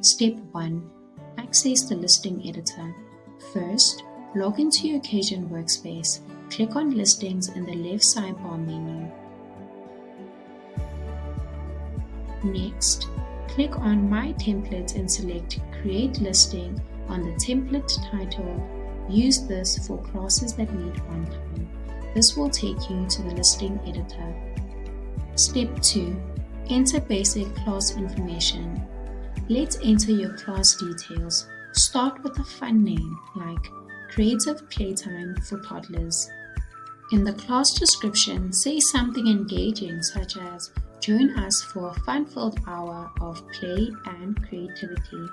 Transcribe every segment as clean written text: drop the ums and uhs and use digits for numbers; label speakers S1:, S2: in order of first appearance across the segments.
S1: Step 1. Access the listing editor. First, log into your Occasion workspace. Click on Listings in the left sidebar menu. Next, click on My Templates and select Create Listing on the template title. Use this for classes that need runtime. This will take you to the listing editor. Step 2. Enter basic class information. Let's enter your class details. Start with a fun name like Creative Playtime for Toddlers. In the class description, say something engaging such as join us for a fun-filled hour of play and creativity.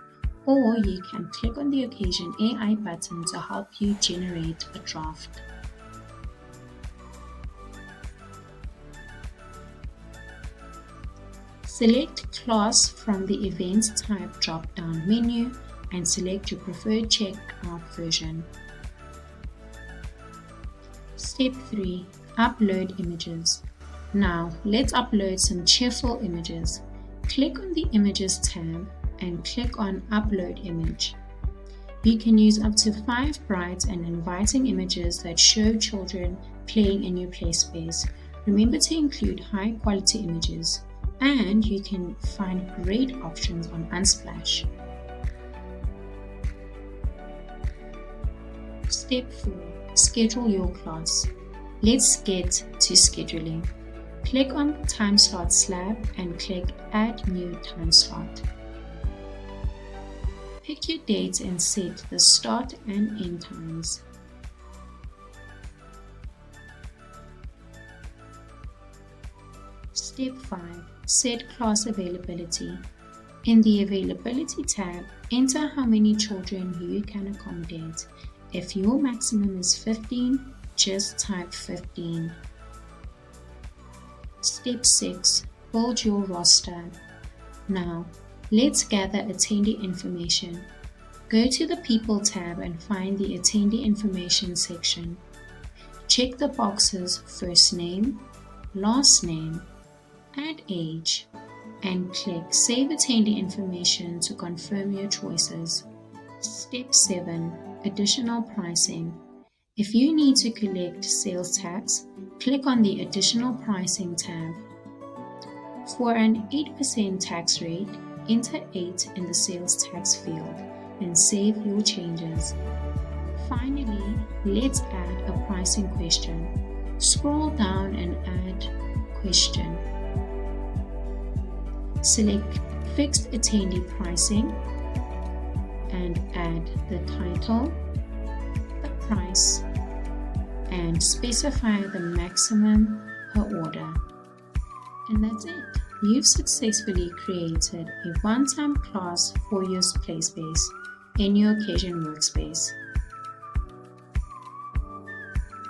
S1: Or you can click on the Occasion AI button to help you generate a draft. Select Class from the Events Type drop-down menu and select your preferred checkout version. Step 3. Upload images. Now, let's upload some cheerful images. Click on the Images tab and click on Upload Image. You can use up to 5 bright and inviting images that show children playing in your play space. Remember to include high-quality images, and you can find great options on Unsplash. Step 4. Schedule your class. Let's get to scheduling. Click on the Time Slot slab and click Add New Time Slot. Pick your dates and set the start and end times. Step 5. Set class availability. In the Availability tab, enter how many children you can accommodate. If your maximum is 15, just type 15. Step 6. Build your roster. Now, let's gather attendee information. Go to the People tab and find the Attendee Information section. Check the boxes First Name, Last Name, and Age, and click Save Attendee Information to confirm your choices. Step 7. Additional pricing. If you need to collect sales tax, click on the Additional Pricing tab. For an 8% tax rate, enter 8 in the sales tax field and save your changes. Finally, let's add a pricing question. Scroll down and add question. Select Fixed Attendee Pricing and add the title, the price, and specify the maximum per order. And that's it. You've successfully created a one-time class for your play space in your Occasion workspace.